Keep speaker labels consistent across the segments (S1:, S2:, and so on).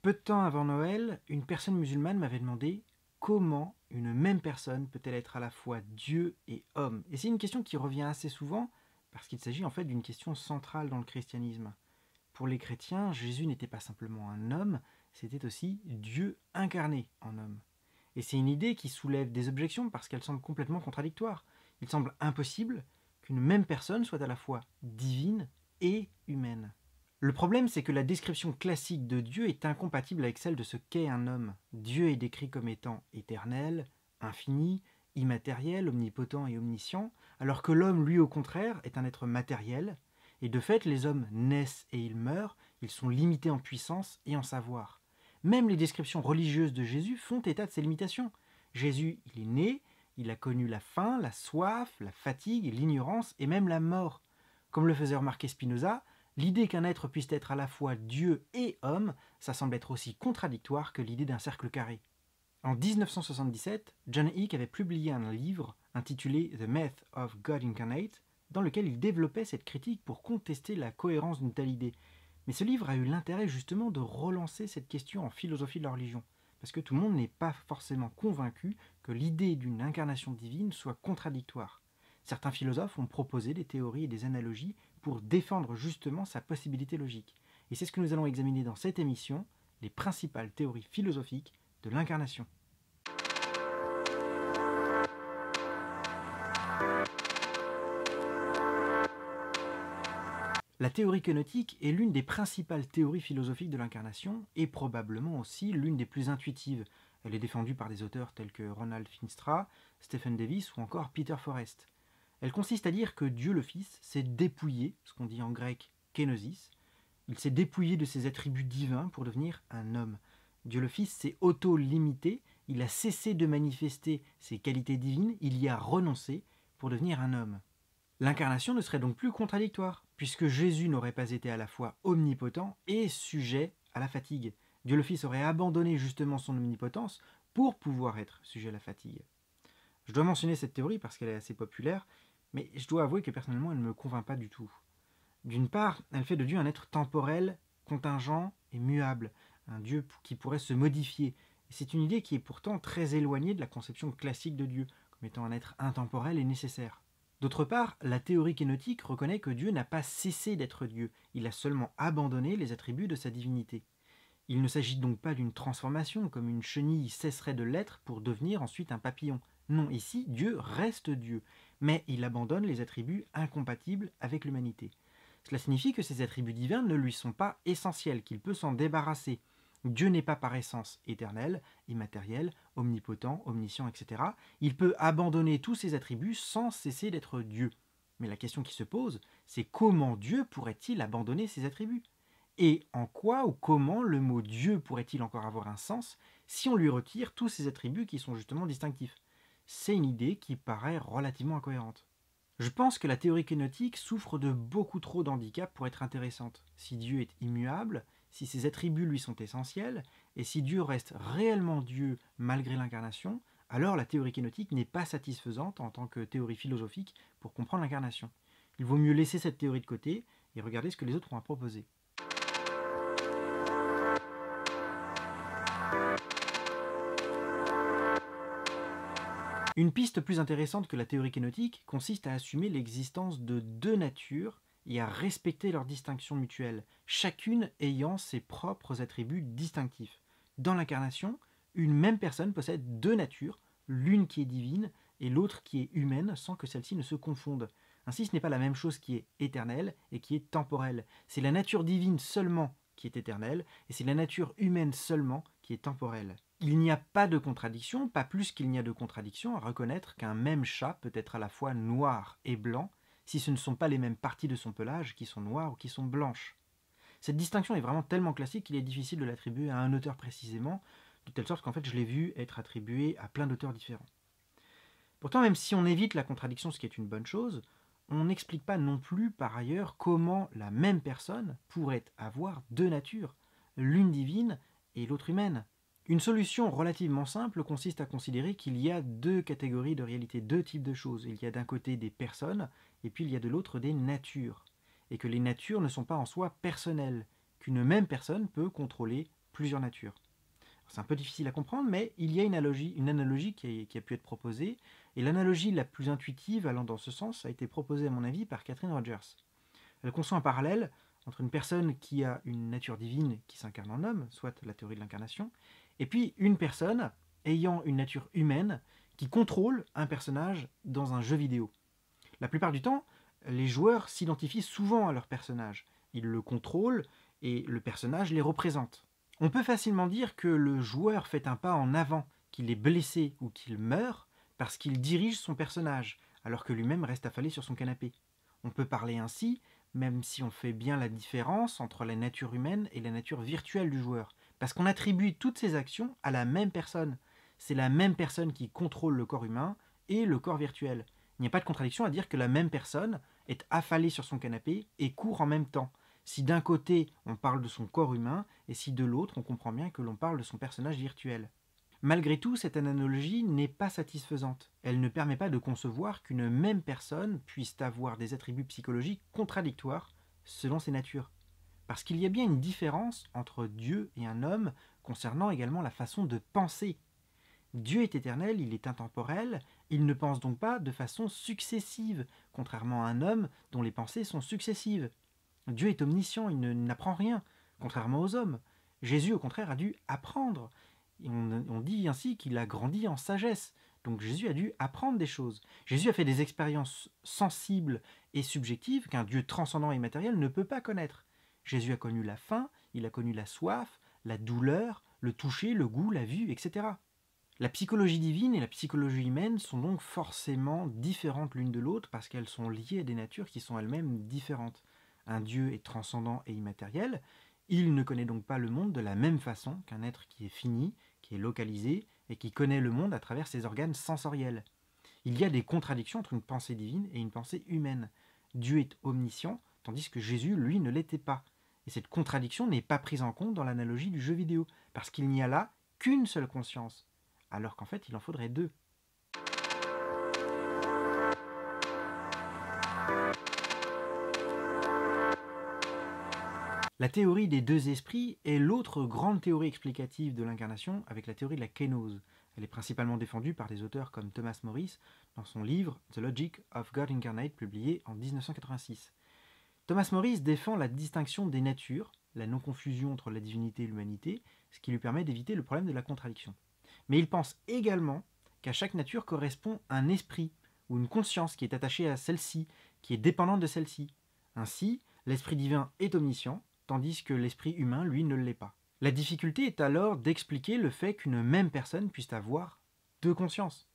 S1: Peu de temps avant Noël, une personne musulmane m'avait demandé comment une même personne peut-elle être à la fois Dieu et homme. Et c'est une question qui revient assez souvent parce qu'il s'agit en fait d'une question centrale dans le christianisme. Pour les chrétiens, Jésus n'était pas simplement un homme, c'était aussi Dieu incarné en homme. Et c'est une idée qui soulève des objections parce qu'elle semble complètement contradictoire. Il semble impossible qu'une même personne soit à la fois divine et humaine. Le problème, c'est que la description classique de Dieu est incompatible avec celle de ce qu'est un homme. Dieu est décrit comme étant éternel, infini, immatériel, omnipotent et omniscient, alors que l'homme, lui, au contraire, est un être matériel, et de fait, les hommes naissent et ils meurent, ils sont limités en puissance et en savoir. Même les descriptions religieuses de Jésus font état de ces limitations. Jésus, il est né, il a connu la faim, la soif, la fatigue, l'ignorance et même la mort. Comme le faisait remarquer Spinoza, l'idée qu'un être puisse être à la fois Dieu et homme, ça semble être aussi contradictoire que l'idée d'un cercle carré. En 1977, John Hick avait publié un livre intitulé The Myth of God Incarnate, dans lequel il développait cette critique pour contester la cohérence d'une telle idée. Mais ce livre a eu l'intérêt justement de relancer cette question en philosophie de la religion, parce que tout le monde n'est pas forcément convaincu que l'idée d'une incarnation divine soit contradictoire. Certains philosophes ont proposé des théories et des analogies pour défendre justement sa possibilité logique. Et c'est ce que nous allons examiner dans cette émission, les principales théories philosophiques de l'incarnation. La théorie kenotique est l'une des principales théories philosophiques de l'incarnation et probablement aussi l'une des plus intuitives. Elle est défendue par des auteurs tels que Ronald Finstra, Stephen Davis ou encore Peter Forrest. Elle consiste à dire que Dieu le Fils s'est dépouillé, ce qu'on dit en grec kenosis, il s'est dépouillé de ses attributs divins pour devenir un homme. Dieu le Fils s'est auto-limité, il a cessé de manifester ses qualités divines, il y a renoncé pour devenir un homme. L'incarnation ne serait donc plus contradictoire, puisque Jésus n'aurait pas été à la fois omnipotent et sujet à la fatigue. Dieu le Fils aurait abandonné justement son omnipotence pour pouvoir être sujet à la fatigue. Je dois mentionner cette théorie parce qu'elle est assez populaire, mais je dois avouer que personnellement elle ne me convainc pas du tout. D'une part, elle fait de Dieu un être temporel, contingent et muable, un Dieu qui pourrait se modifier. Et c'est une idée qui est pourtant très éloignée de la conception classique de Dieu, comme étant un être intemporel et nécessaire. D'autre part, la théorie kénotique reconnaît que Dieu n'a pas cessé d'être Dieu, il a seulement abandonné les attributs de sa divinité. Il ne s'agit donc pas d'une transformation, comme une chenille cesserait de l'être pour devenir ensuite un papillon. Non, ici, Dieu reste Dieu, mais il abandonne les attributs incompatibles avec l'humanité. Cela signifie que ces attributs divins ne lui sont pas essentiels, qu'il peut s'en débarrasser. Dieu n'est pas par essence éternel, immatériel, omnipotent, omniscient, etc. Il peut abandonner tous ses attributs sans cesser d'être Dieu. Mais la question qui se pose, c'est comment Dieu pourrait-il abandonner ses attributs? Et en quoi ou comment le mot Dieu pourrait-il encore avoir un sens si on lui retire tous ses attributs qui sont justement distinctifs? C'est une idée qui paraît relativement incohérente. Je pense que la théorie kénotique souffre de beaucoup trop d'handicaps pour être intéressante. Si Dieu est immuable, si ses attributs lui sont essentiels, et si Dieu reste réellement Dieu malgré l'incarnation, alors la théorie kénotique n'est pas satisfaisante en tant que théorie philosophique pour comprendre l'incarnation. Il vaut mieux laisser cette théorie de côté et regarder ce que les autres ont à proposer. Une piste plus intéressante que la théorie kénotique consiste à assumer l'existence de deux natures et à respecter leur distinction mutuelle, chacune ayant ses propres attributs distinctifs. Dans l'incarnation, une même personne possède deux natures, l'une qui est divine et l'autre qui est humaine, sans que celle-ci ne se confondent. Ainsi, ce n'est pas la même chose qui est éternelle et qui est temporelle. C'est la nature divine seulement qui est éternelle, et c'est la nature humaine seulement qui est temporelle. Il n'y a pas de contradiction, pas plus qu'il n'y a de contradiction à reconnaître qu'un même chat peut être à la fois noir et blanc, si ce ne sont pas les mêmes parties de son pelage qui sont noires ou qui sont blanches. Cette distinction est vraiment tellement classique qu'il est difficile de l'attribuer à un auteur précisément, de telle sorte qu'en fait je l'ai vu être attribué à plein d'auteurs différents. Pourtant, même si on évite la contradiction, ce qui est une bonne chose, on n'explique pas non plus par ailleurs comment la même personne pourrait avoir deux natures, l'une divine et l'autre humaine. Une solution relativement simple consiste à considérer qu'il y a deux catégories de réalité, deux types de choses. Il y a d'un côté des personnes, et puis il y a de l'autre des natures. Et que les natures ne sont pas en soi personnelles, qu'une même personne peut contrôler plusieurs natures. C'est un peu difficile à comprendre, mais il y a une analogie qui a pu être proposée, et l'analogie la plus intuitive allant dans ce sens a été proposée à mon avis par Catherine Rogers. Elle conçoit un parallèle entre une personne qui a une nature divine qui s'incarne en homme, soit la théorie de l'incarnation, et puis une personne ayant une nature humaine qui contrôle un personnage dans un jeu vidéo. La plupart du temps, les joueurs s'identifient souvent à leur personnage. Ils le contrôlent et le personnage les représente. On peut facilement dire que le joueur fait un pas en avant, qu'il est blessé ou qu'il meurt, parce qu'il dirige son personnage, alors que lui-même reste affalé sur son canapé. On peut parler ainsi, même si on fait bien la différence entre la nature humaine et la nature virtuelle du joueur, parce qu'on attribue toutes ces actions à la même personne. C'est la même personne qui contrôle le corps humain et le corps virtuel. Il n'y a pas de contradiction à dire que la même personne est affalée sur son canapé et court en même temps. Si d'un côté on parle de son corps humain, et si de l'autre on comprend bien que l'on parle de son personnage virtuel. Malgré tout, cette analogie n'est pas satisfaisante. Elle ne permet pas de concevoir qu'une même personne puisse avoir des attributs psychologiques contradictoires selon ses natures. Parce qu'il y a bien une différence entre Dieu et un homme concernant également la façon de penser. Dieu est éternel, il est intemporel, il ne pense donc pas de façon successive, contrairement à un homme dont les pensées sont successives. Dieu est omniscient, il n'apprend rien, contrairement aux hommes. Jésus, au contraire, a dû apprendre. On dit ainsi qu'il a grandi en sagesse. Donc Jésus a dû apprendre des choses. Jésus a fait des expériences sensibles et subjectives qu'un Dieu transcendant et matériel ne peut pas connaître. Jésus a connu la faim, il a connu la soif, la douleur, le toucher, le goût, la vue, etc. La psychologie divine et la psychologie humaine sont donc forcément différentes l'une de l'autre parce qu'elles sont liées à des natures qui sont elles-mêmes différentes. Un Dieu est transcendant et immatériel, il ne connaît donc pas le monde de la même façon qu'un être qui est fini, qui est localisé et qui connaît le monde à travers ses organes sensoriels. Il y a des contradictions entre une pensée divine et une pensée humaine. Dieu est omniscient, tandis que Jésus, lui, ne l'était pas. Et cette contradiction n'est pas prise en compte dans l'analogie du jeu vidéo, parce qu'il n'y a là qu'une seule conscience, alors qu'en fait il en faudrait deux. La théorie des deux esprits est l'autre grande théorie explicative de l'incarnation avec la théorie de la kénose. Elle est principalement défendue par des auteurs comme Thomas Morris dans son livre The Logic of God Incarnate publié en 1986. Thomas Morris défend la distinction des natures, la non-confusion entre la divinité et l'humanité, ce qui lui permet d'éviter le problème de la contradiction. Mais il pense également qu'à chaque nature correspond un esprit ou une conscience qui est attachée à celle-ci, qui est dépendante de celle-ci. Ainsi, l'esprit divin est omniscient, tandis que l'esprit humain, lui, ne l'est pas. La difficulté est alors d'expliquer le fait qu'une même personne puisse avoir deux consciences.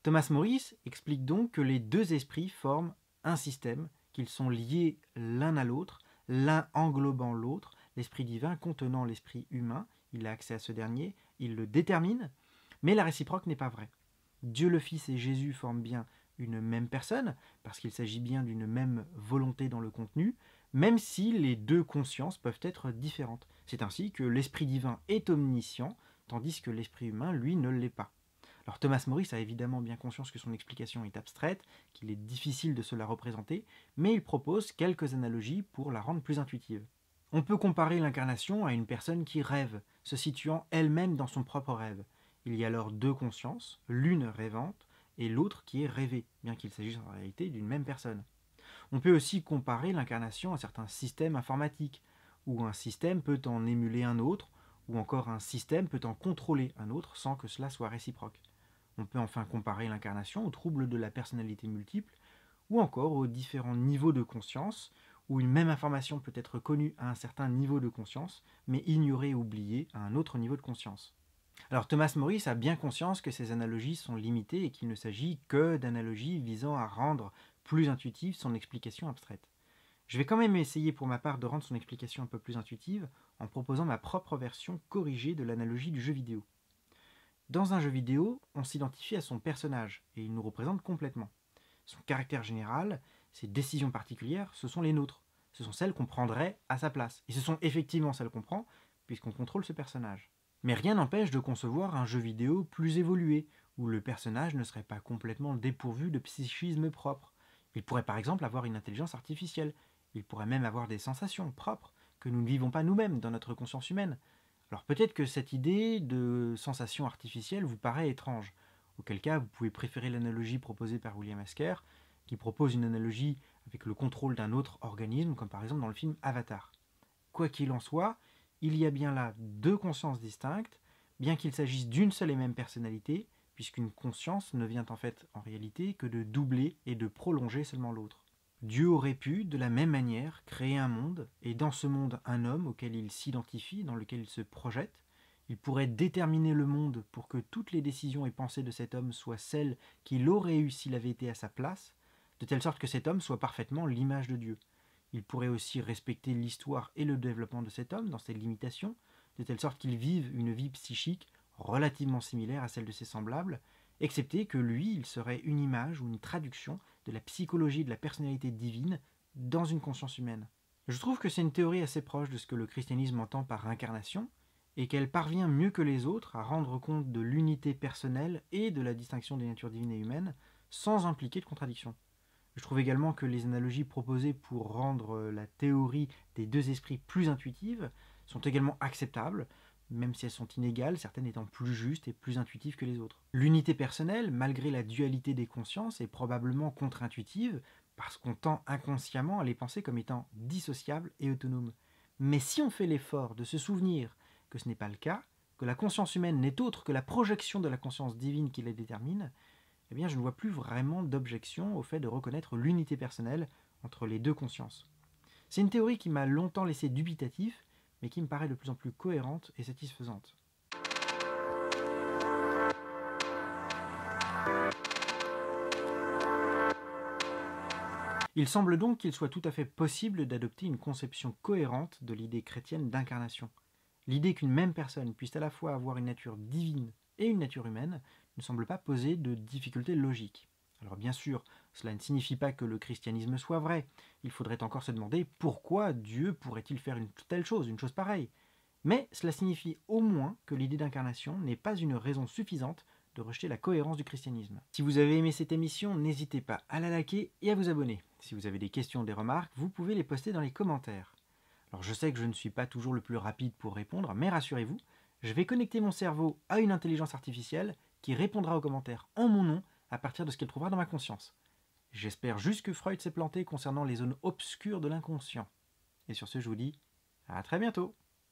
S1: Thomas Morris explique donc que les deux esprits forment un système, qu'ils sont liés l'un à l'autre, l'un englobant l'autre, l'esprit divin contenant l'esprit humain, il a accès à ce dernier, il le détermine, mais la réciproque n'est pas vraie. Dieu le Fils et Jésus forment bien une même personne, parce qu'il s'agit bien d'une même volonté dans le contenu, même si les deux consciences peuvent être différentes. C'est ainsi que l'esprit divin est omniscient, tandis que l'esprit humain, lui, ne l'est pas. Alors Thomas Morris a évidemment bien conscience que son explication est abstraite, qu'il est difficile de se la représenter, mais il propose quelques analogies pour la rendre plus intuitive. On peut comparer l'incarnation à une personne qui rêve, se situant elle-même dans son propre rêve. Il y a alors deux consciences, l'une rêvante et l'autre qui est rêvée, bien qu'il s'agisse en réalité d'une même personne. On peut aussi comparer l'incarnation à certains systèmes informatiques, où un système peut en émuler un autre, ou encore un système peut en contrôler un autre sans que cela soit réciproque. On peut enfin comparer l'incarnation aux troubles de la personnalité multiple, ou encore aux différents niveaux de conscience, où une même information peut être connue à un certain niveau de conscience, mais ignorée ou oubliée à un autre niveau de conscience. Alors Thomas Morris a bien conscience que ces analogies sont limitées et qu'il ne s'agit que d'analogies visant à rendre plus intuitive son explication abstraite. Je vais quand même essayer pour ma part de rendre son explication un peu plus intuitive en proposant ma propre version corrigée de l'analogie du jeu vidéo. Dans un jeu vidéo, on s'identifie à son personnage et il nous représente complètement. Son caractère général, ses décisions particulières, ce sont les nôtres. Ce sont celles qu'on prendrait à sa place. Et ce sont effectivement celles qu'on prend puisqu'on contrôle ce personnage. Mais rien n'empêche de concevoir un jeu vidéo plus évolué, où le personnage ne serait pas complètement dépourvu de psychisme propre. Il pourrait par exemple avoir une intelligence artificielle. Il pourrait même avoir des sensations propres que nous ne vivons pas nous-mêmes dans notre conscience humaine. Alors peut-être que cette idée de sensation artificielle vous paraît étrange, auquel cas vous pouvez préférer l'analogie proposée par William Asker, qui propose une analogie avec le contrôle d'un autre organisme, comme par exemple dans le film Avatar. Quoi qu'il en soit, il y a bien là deux consciences distinctes, bien qu'il s'agisse d'une seule et même personnalité, puisqu'une conscience ne vient en fait en réalité que de doubler et de prolonger seulement l'autre. Dieu aurait pu, de la même manière, créer un monde, et dans ce monde un homme auquel il s'identifie, dans lequel il se projette. Il pourrait déterminer le monde pour que toutes les décisions et pensées de cet homme soient celles qu'il aurait eues s'il avait été à sa place, de telle sorte que cet homme soit parfaitement l'image de Dieu. Il pourrait aussi respecter l'histoire et le développement de cet homme dans ses limitations, de telle sorte qu'il vive une vie psychique relativement similaire à celle de ses semblables, excepté que lui, il serait une image ou une traduction de la psychologie de la personnalité divine dans une conscience humaine. Je trouve que c'est une théorie assez proche de ce que le christianisme entend par incarnation, et qu'elle parvient mieux que les autres à rendre compte de l'unité personnelle et de la distinction des natures divines et humaines, sans impliquer de contradiction. Je trouve également que les analogies proposées pour rendre la théorie des deux esprits plus intuitive sont également acceptables, même si elles sont inégales, certaines étant plus justes et plus intuitives que les autres. L'unité personnelle, malgré la dualité des consciences, est probablement contre-intuitive, parce qu'on tend inconsciemment à les penser comme étant dissociables et autonomes. Mais si on fait l'effort de se souvenir que ce n'est pas le cas, que la conscience humaine n'est autre que la projection de la conscience divine qui la détermine, eh bien je ne vois plus vraiment d'objection au fait de reconnaître l'unité personnelle entre les deux consciences. C'est une théorie qui m'a longtemps laissé dubitatif, mais qui me paraît de plus en plus cohérente et satisfaisante. Il semble donc qu'il soit tout à fait possible d'adopter une conception cohérente de l'idée chrétienne d'incarnation. L'idée qu'une même personne puisse à la fois avoir une nature divine et une nature humaine ne semble pas poser de difficultés logiques. Alors bien sûr, cela ne signifie pas que le christianisme soit vrai. Il faudrait encore se demander pourquoi Dieu pourrait-il faire une telle chose, une chose pareille. Mais cela signifie au moins que l'idée d'incarnation n'est pas une raison suffisante de rejeter la cohérence du christianisme. Si vous avez aimé cette émission, n'hésitez pas à la liker et à vous abonner. Si vous avez des questions ou des remarques, vous pouvez les poster dans les commentaires. Alors je sais que je ne suis pas toujours le plus rapide pour répondre, mais rassurez-vous, je vais connecter mon cerveau à une intelligence artificielle qui répondra aux commentaires en mon nom à partir de ce qu'elle trouvera dans ma conscience. J'espère juste que Freud s'est planté concernant les zones obscures de l'inconscient. Et sur ce, je vous dis à très bientôt.